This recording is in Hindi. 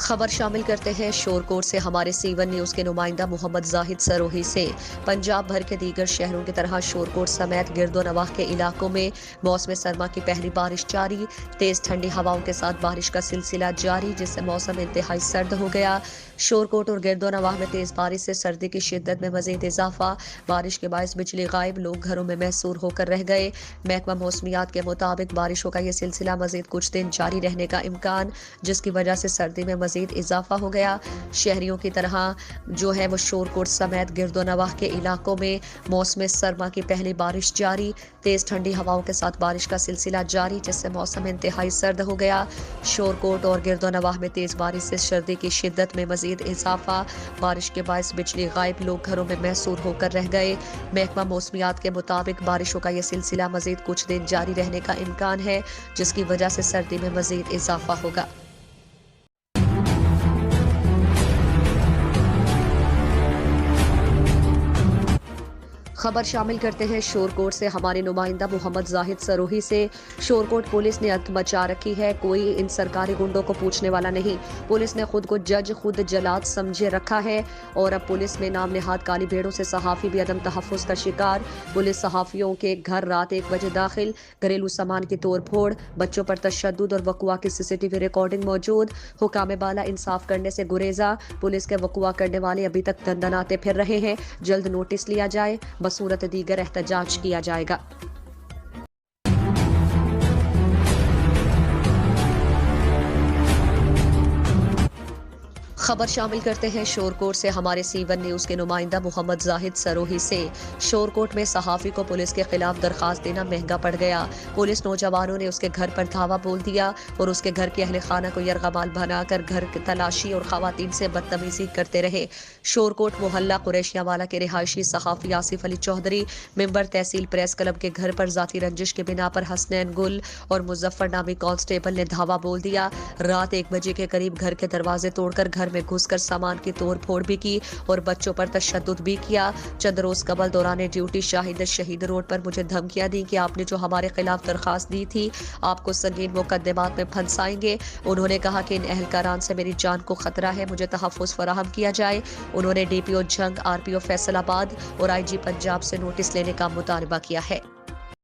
खबर शामिल करते हैं शोरकोट से हमारे सीवन न्यूज के नुमाइंदा मोहम्मद जाहिद सरोही से। पंजाब भर के दीगर शहरों की तरह शोरकोट समेत गिरदोनवाह के इलाकों में मौसम सरमा की पहली बारिश जारी। तेज ठंडी हवाओं के साथ बारिश का सिलसिला जारी, जिससे मौसम इंतहाई सर्द हो गया। शोरकोट और गिरदोनवाह में तेज बारिश से सर्दी की शिद्दत में मजीद इजाफा। बारिश के बायस बिजली गायब, लोग घरों में महसूर होकर रह गए। महकमा मौसमियात के मुताबिक बारिशों का यह सिलसिला मजीद कुछ दिन जारी रहने का इम्कान, जिसकी वजह से सर्दी में मजीद इजाफा हो गया। शहरियों की तरह जो है वो शोरकोट समेत गिरदोनवाह के इलाकों में मौसम सरमा की पहली बारिश जारी। तेज ठंडी हवाओं के साथ बारिश का सिलसिला जारी, जिससे मौसम इंतहाई सर्द हो गया। शोरकोट और गिरदोनवाह में तेज बारिश से सर्दी की शिद्दत में मजीद इजाफा। बारिश के बायस बिजली गायब, लोग घरों में महसूर होकर रह गए। महकमा मौसमियात के मुताबिक बारिशों का यह सिलसिला मजीद कुछ दिन जारी रहने का इम्कान है, जिसकी वजह से सर्दी में मजीद इजाफा होगा। खबर शामिल करते हैं शोरकोट से हमारे नुमाइंदा मोहम्मद जाहिद सरोही से। शोरकोट पुलिस ने हद मचा रखी है, कोई इन सरकारी गुंडों को पूछने वाला नहीं। पुलिस ने खुद को जज खुद जलाद समझे रखा है और अब पुलिस में नाम निहाद काली भेड़ों से सहाफी भी अदम तहफ़्फ़ुज़ का शिकार। पुलिस सहाफियों के घर रात 1 बजे दाखिल, घरेलू सामान की तोड़ फोड़, बच्चों पर तशद्दुद और वकुआ की CCTV रिकॉर्डिंग मौजूद। हुकाम बाला इंसाफ करने से गुरेजा, पुलिस के वकुआ करने वाले अभी तक दंदनाते फिर रहे हैं। जल्द नोटिस लिया जाए, बसूरत दीगर एहतजाज किया जाएगा। खबर शामिल करते हैं शोरकोट से हमारे सीवन न्यूज के नुमाइंदा मोहम्मद जाहिद सरोही से। शोरकोट में सहाफी को पुलिस के खिलाफ दरखास्त देना महंगा पड़ गया। पुलिस नौजवानों ने उसके घर पर धावा बोल दिया और उसके घर के अहले खाना को यरगमाल बनाकर घर की तलाशी और खवातीन से बदतमीजी करते रहे। शोरकोट मोहल्ला कुरैशियावाला के रिहायशी सहाफी आसिफ अली चौधरी मेंबर तहसील प्रेस क्लब के घर पर जाती रंजिश के बिना पर हसनैन गुल और मुजफ्फर नामी कांस्टेबल ने धावा बोल दिया। रात 1 बजे के करीब घर के दरवाजे तोड़कर घर में घुसकर सामान की तोड़ फोड़ भी की और बच्चों पर तशद्दुद भी किया। चंद रोज कबल दौरान ड्यूटी शाहिद शहीद रोड पर मुझे धमकियां दी कि आपने जो हमारे खिलाफ दरखास्त दी थी, आपको संगीन मुकदमात में फंसाएंगे। उन्होंने कहा कि इन एहलकारान से मेरी जान को खतरा है, मुझे तहफ़्फ़ुज़ फराहम किया जाए। उन्होंने DPO जंग, RPO फैसलाबाद और IG पंजाब से नोटिस लेने का मुतालबा किया है।